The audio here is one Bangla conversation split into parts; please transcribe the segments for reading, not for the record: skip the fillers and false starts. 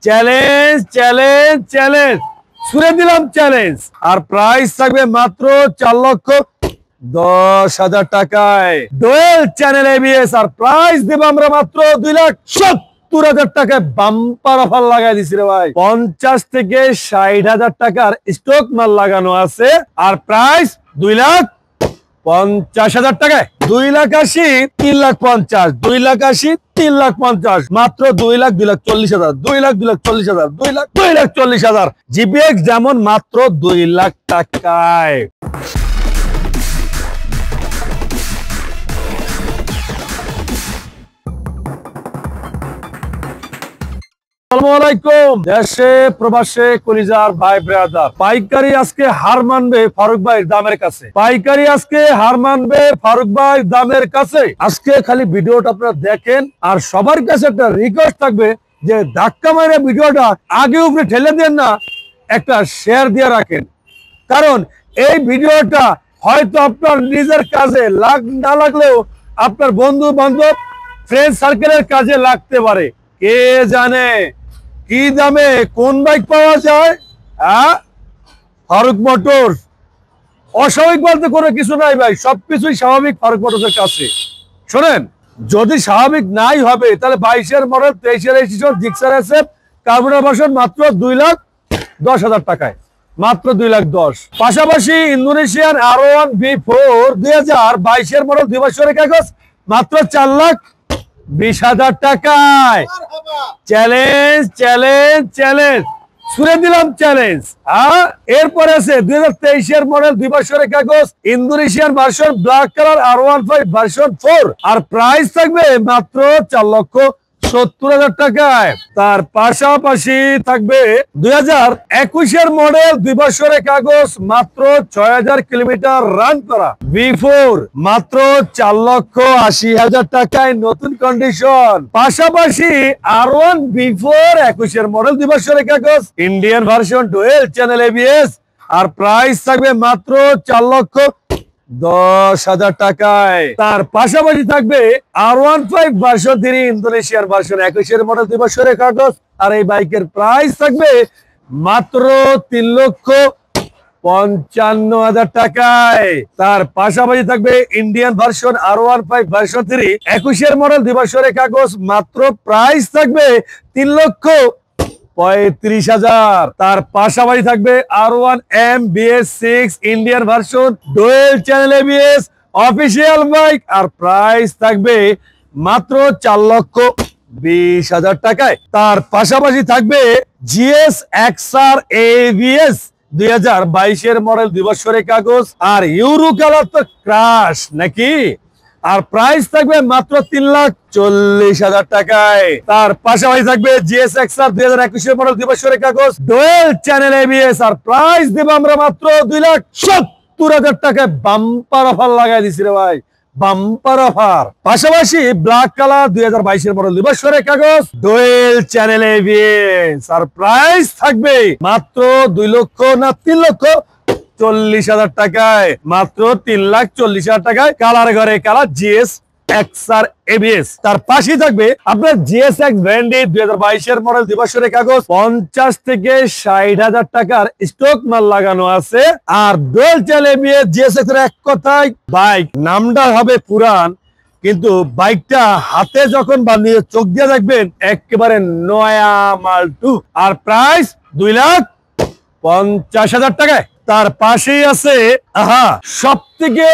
চ্যালেঞ্জ চ্যালেঞ্জ চ্যালেঞ্জ ছুড়ে দিলাম চ্যালেঞ্জ। আর প্রাইস থাকবে মাত্র 4,10,000 টাকায় ডুয়েল চ্যানেল এবিএস। আর প্রাইস দেব আমরা মাত্র 2,70,000 টাকায়। বাম্পার অফার লাগাই দিছি রে ভাই। 50 থেকে 60,000 টাকার স্টক মাল লাগানো আছে। আর প্রাইস 2,50,000 টাকায়। 2,80,000 3,50,000 2,80,000 3,50,000 মাত্র 2,40,000 2,40,000 2,40,000 জিপিএক্স যেমন মাত্র 2,00,000 টাকায়। আসসালামুয়ালাইকুম। দেশে প্রবাসে কলিজার ভাই ব্রাদার, পাইকারি আজকে হার মানবে ফারুক ভাই দামের কাছে। পাইকারি আজকে হার মানবে ফারুক ভাই দামের কাছে। আজকে খালি ভিডিওটা আপনারা দেখেন। আর সবার কাছে একটা রিকোয়েস্ট থাকবে যে ধাক্কা মেরে ভিডিওটা আগে উপরে ঠেলে দেন না, একটা শেয়ার দিয়ে রাখেন। কারণ এই ভিডিওটা হয়তো আপনার নিজের কাজে না লাগলেও আপনার বন্ধু বান্ধব ফ্রেন্ড সার্কেলের কাজে লাগতে পারে। কে জানে কি দামে কোন বাইক পাওয়া যায়। ফারুক মোটরস অস্বাভাবিক বলতে কোনো কিছু নাই ভাই, সবকিছুই স্বাভাবিক ফারুক মোটরসের কাছে। শোনেন, যদি স্বাভাবিক নাই হবে তাহলে 22-এর মডেল 23-এর registration Gixxer SF carburettor version মাত্র 2,10,000 টাকায়, মাত্র 2,10,000। পাশাপাশি ইন্দোনেশিয়ান R1 V4 2022-এর মডেল 2 বছরের কাগজ মাত্র 4,20,000 টাকায়। চ্যালেঞ্জ চ্যালেঞ্জ চ্যালেঞ্জ ছুড়ে দিলাম চ্যালেঞ্জ। এরপরে আছে 2023-এর মডেল 2 বছরের কাগজ Indonesian version black colour R15 version 4। আর প্রাইস থাকবে মাত্র 4,70,000 টাকায়। তার পাশাপাশি থাকবে 2021-এর মডেল 2 বছরের কাগজ মাত্র 6,000 কিলোমিটার রান করা V4 মাত্র 4,80,000 টাকায় নতুন কন্ডিশন। পাশাপাশি R1 V4 21-এর মডেল 2 বছরের কাগজ Indian version dual channel ABS. আর প্রাইস থাকবে মাত্র 4,10,000 টাকায়। তার পাশাপাশি থাকবে R15 ভার্সন 3 ইন্দোনেশিয়ার ভার্সন 21-এর মডেল 2 বছরের কাগজ। আর এই বাইকের প্রাইস থাকবে মাত্র 3,55,000 টাকায়। তার পাশাপাশি থাকবে ইন্ডিয়ান ভার্সন R15 ভার্সন 3 21-এর মডেল 2 বছরের কাগজ, মাত্র প্রাইস থাকবে 3,35,000। তার পাশাপাশি থাকবে R1M BS6 Indian version dual channel ABS official bike. আর প্রাইস থাকবে মাত্র 4,20,000 টাকায়। তার পাশাপাশি থাকবে GS XR ABS 2022-এর মডেল 2 বছরের কাগজ। আর ইউরো কালার তো ক্রাশ নাকি। আর প্রাইস থাকবে মাত্র 3,40,000 টাকায়। তার পাশাপাশি থাকবে GS XR 2021-এর মডেল 2 বছরের কাগজ ডুয়েল চ্যানেল এবিএস। আর প্রাইস দেব আমরা মাত্র 2,70,000 টাকায়। বাম্পার অফার লাগাই দিছি রে ভাই, বাম্পার অফার। পাশাপাশি ব্ল্যাক কালার 2022-এর মডেল 2 বছরের কাগজ ডুয়েল চ্যানেল এবিএস। আর প্রাইস থাকবে মাত্র 3,40,000 টাকায়, মাত্র 3,40,000 টাকায়। কালার ঘরে কালার GS XR ABS। তার পাশে থাকবে আপনার GSX ব্র্যান্ডের 2022-এর মডেল 2 বছরের কাগজ 50 থেকে 60,000 টাকার স্টক মাল লাগানো আছে। আর ডুয়েল চ্যানেল ABS GSX এর এক কথায় বাইক নামটা হবে পুরান, কিন্তু বাইকটা হাতে যখন বানিয়ে চোখ দিয়ে দেখবেন একেবারে নয়া মালটু। আর প্রাইস 2,50,000 টাকায়। তার পাশেই আছে সবথেকে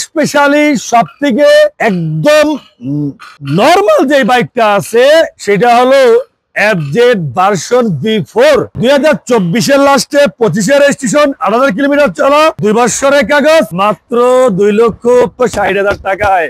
স্পেশালি সবথেকে একদম নরমাল যে বাইকটা আছে সেটা হলো FZ ভার্সন V4 2024-এর লাস্টে 25-এর রেজিস্ট্রেশন 8,000 কিলোমিটার চলা 2 বছরের কাগজ, মাত্র 2,60,000 টাকায়,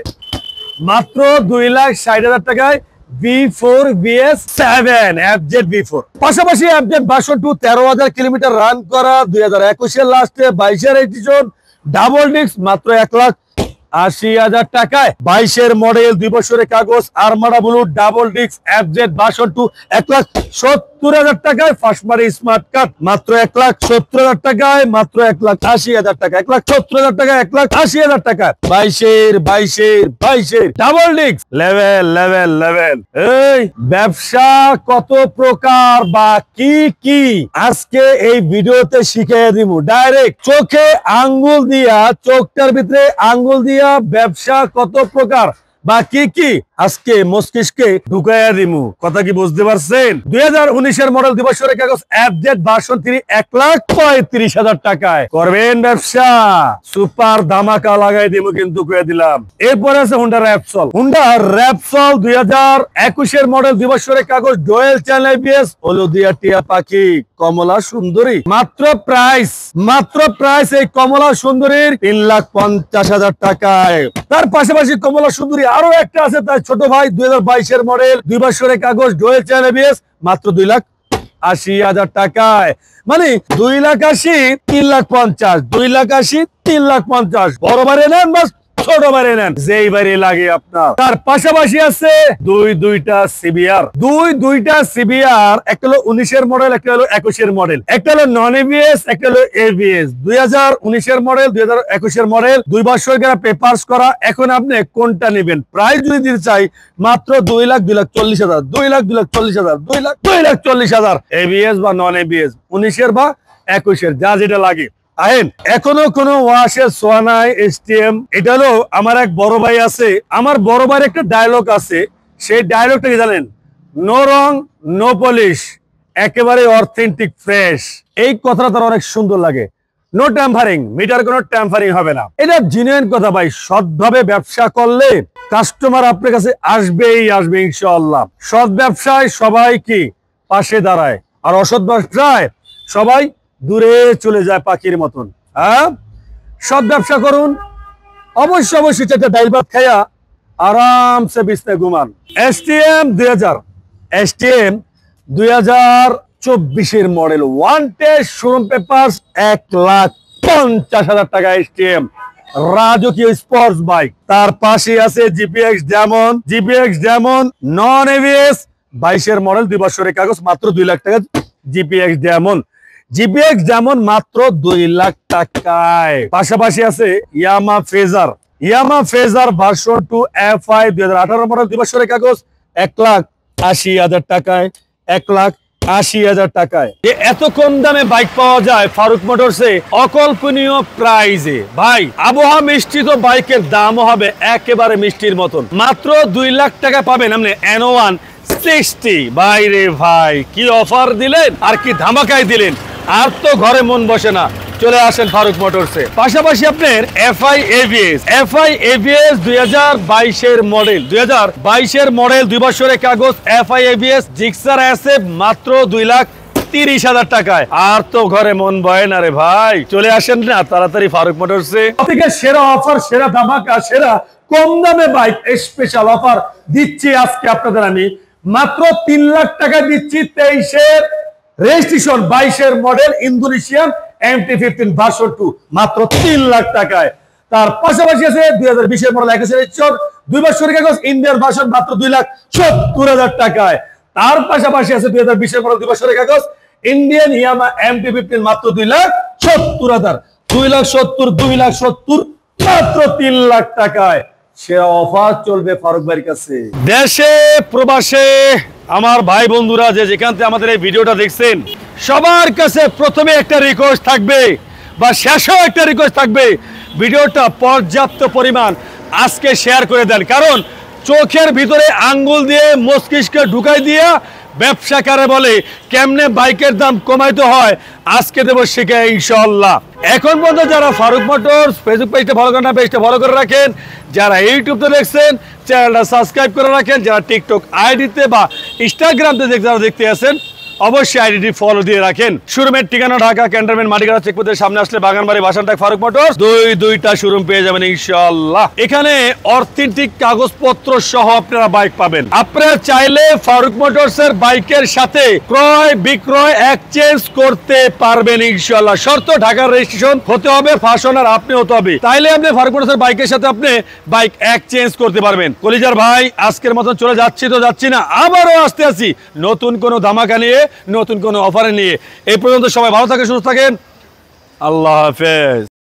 মাত্র 2,60,000 টাকায় V4 BS7 FZ V4। পাশাপাশি FZ ভার্সন 2 13,000 কিলোমিটার রান করা 2021-এর লাস্টে 22-এর রেজিস্ট্রেশন ডাবল ডিস্ক মাত্র 1,80,000 টাকায়। 22-এর মডেল 2 বছরের কাগজ Armada blue double disc FZ version 2 1,70,000 70,000 টাকায় ফার্স্টবারে স্মার্ট কার্ড মাত্র 1,70,000 টাকায়, মাত্র 1,80,000 টাকা, 1,70,000 টাকা, 1,80,000 টাকা। 22 double disc level level level. এই ব্যবসা কত প্রকার বা কি কি আজকে এই ভিডিওতে শিখিয়ে দিব। ডাইরেক্ট চোখে আঙ্গুল দিয়া, চোখটার ভিতরে আঙ্গুল দিয়া ব্যবসা কত প্রকার বা কি কি আজকে মস্তিষ্কে ঢুকাইয়া দিমু। কথা কি বুঝতে পারছেন? 2019 মডেল দিবসের কাগজ আপডেট ভার্সন 3 1,35,000 টাকায় করবেন ব্যবসা। সুপার ধামাকা লাগাই দিমু কিন্তু কয়ে দিলাম। এরপরে আছে Honda Repsol. Honda Repsol 2021 model দিবসের কাগজ ডুয়েল চ্যানেল ABS, হলদিয়া টিয়া পাখি, কমলা সুন্দরী। মাত্র প্রাইস এই কমলা সুন্দরীর 3,50,000 টাকায়। তার পাশাপাশি কমলা সুন্দরী আরো একটা আছে, তার ছোট ভাই 2022 মডেল 2 বছরের কাগজ ডুয়েল চ্যানেল ABS, মাত্র 2,80,000 টাকায়। মানে 2,80,000 3,50,000, 2,80,000 3,50,000। বড় বারে নেন বা ছোট বারে নেন, যেই বারে লাগে আপনার। তার পাশাপাশি আছে দুইটা সিবিআর, একটা হলো 19 মডেল, একটা হলো 21 মডেল, একটা হলো নন ABS, একটা হলো ABS। 2019 মডেল 2021 মডেল 2 বছর পেপারস করা। এখন আপনি কোনটা নেবেন? প্রাইস যদি দিতে চাই মাত্র 2,40,000, 2,40,000, 2,40,000। ABS বা নন ABS, 19 বা 21, যা যেটা লাগে। আহেন, এখনো কোনো ওয়াশের সোয়া নাই STM। এটা হলো আমার এক বড় ভাই আছে, আমার বড় ভাইয়ের একটা ডায়লগ আছে। সেই ডায়লগটা কি জানেন? নো রং নো পলিশ, একেবারে অথেন্টিক ফ্রেশ। এই কথাটা তার অনেক সুন্দর লাগে। নো ট্যাম্পারিং, মিটার কোনো ট্যাম্পারিং হবে না। এটা জেনুইন কথা ভাই। সৎভাবে ব্যবসা করলে কাস্টমার আপনার কাছে আসবেই আসবে ইনশাআল্লাহ। সৎ ব্যবসায় সবাই কি পাশে দাঁড়ায়, আর অসৎ ব্যবসায় সবাই দূরে চলে যায় পাখির মতন। হ্যাঁ, সৎ ব্যবসা করুন, অবশ্যই চারটা ডাইল ভাত খাইয়া আরামসে বিছনায় ঘুমান। STM 2024 model wanted showroom papers 1,50,000 টাকা। STM রাজকীয় স্পোর্টস বাইক। তার পাশে আছে GPX ডেমন নন ABS 22 মডেল 2 বছরের কাগজ, মাত্র 2 লাখ টাকা। GPX ডেমন মাত্র 2 লাখ টাকায়। পাশাপাশি আছে ইয়ামা ফেজার ভার্সন 2 FI 2018 মডেল 2 বছরের কাগজ, 1,80,000 টাকায়। 1,80,000 টাকায় এত কম দামে বাইক পাওয়া যায় ফারুক মোটরসে, অকল্পনীয় প্রাইজে। ভাই, আবহাওয়া মিষ্টিত বাইকের দামও হবে একেবারে মিষ্টির মতন। মাত্র 2 লাখ টাকা পাবেন আপনি N1 60। ভাই রে ভাই, কি অফার দিলেন আর কি ধামাকায় দিলেন, আর তো ঘরে মন বসে না। চলে আসেন ফারুক মোটরসে। পাশাপাশি আপনার FI ABS 2022 মডেল 2 বছরের কাগজ FI ABS জিক্সার অ্যাসেপ, মাত্র 2,30,000 টাকায়। আর তো ঘরে মন বয় না রে ভাই। চলে আসেন না তাড়াতাড়ি ফারুক মোটরসে। থেকে সেরা অফার, সেরা ধামাকা, সেরা কম দামে বাইক স্পেশাল অফার দিচ্ছি আজকে আপনাদের আমি। মাত্র 3 লাখ টাকা দিচ্ছি 23 registration 22 model Indonesian MT-15 version 2, মাত্র 3 লাখ টাকায়। তার পাশাপাশি আছে 2020 মডেল 21 রেজিস্ট্রেশন 2 বছরের কাগজ ইন্ডিয়ান ভার্সন, মাত্র 2,70,000 টাকায়। তার পাশাপাশি আছে 2020 মডেল 2 বছরের কাগজ ইন্ডিয়ান ইয়ামা MT-15, মাত্র 2,70,000। 2,70,000 মাত্র 3 লাখ টাকায়। সেরা অফার চলবে ফারুক ভাইয়ের কাছে। দেশে প্রবাসে আমার ভাই বন্ধুরা যে যেখান থেকে আমাদের এই ভিডিওটা দেখছেন, সবার কাছে প্রথমে একটা রিকোয়েস্ট থাকবে বা শেষেও একটা রিকোয়েস্ট থাকবে, ভিডিওটা পর্যাপ্ত পরিমাণ আজকে শেয়ার করে দেন। কারণ চোখের ভিতরে আঙ্গুল দিয়ে মস্তিষ্কে ঢুকাই দিয়া ব্যবসা কারে বলে, কেমনে বাইকের দাম কমাইতে হয় আজকে দেব শিখে ইনশাআল্লাহ। এখন পর্যন্ত যারা ফারুক মোটরস ফেসবুক পেজটা ফলো করেন না, পেজটা ফলো করে রাখেন। যারা ইউটিউবতে দেখছেন চ্যানেলটা সাবস্ক্রাইব করে রাখেন। যারা টিকটক আইডিতে বা ইনস্টাগ্রামতে যারা দেখতে আছেন অবশ্যই আইডিটি ফলো দিয়ে রাখেন। শোরুমের ঠিকানা ঢাকা ক্যান্টনমেন্ট মাটিগাড়া চেকপোস্টের সামনে আসলে বাগানবাড়ি বাসানটাক ফারুক মোটরস, দুইটা শোরুম পেয়ে যাবেন ইনশাআল্লাহ। এখানে অথেন্টিক কাগজপত্র সহ আপনারা বাইক পাবেন। আপনারা চাইলে ফারুক মোটরসের বাইকের সাথে ক্রয় বিক্রয় এক্সচেঞ্জ করতে পারবেন ইনশাআল্লাহ। শর্ত ঢাকার রেজিস্ট্রেশন হতে হবে, ফাঁসন আর আপনি হতে হবে, তাইলে আপনি ফারুক মোটরসের বাইকের সাথে আপনি বাইক এক্সচেঞ্জ করতে পারবেন। কলিজার ভাই, আজকের মতন চলে যাচ্ছি না, আবারও আসতে আছি নতুন কোনো ধামাকা নিয়ে। নতুন কোনো অফারে নিয়ে। এই পর্যন্ত সবাই ভালো থাকেন, সুস্থ থাকেন, আল্লাহ হাফেজ।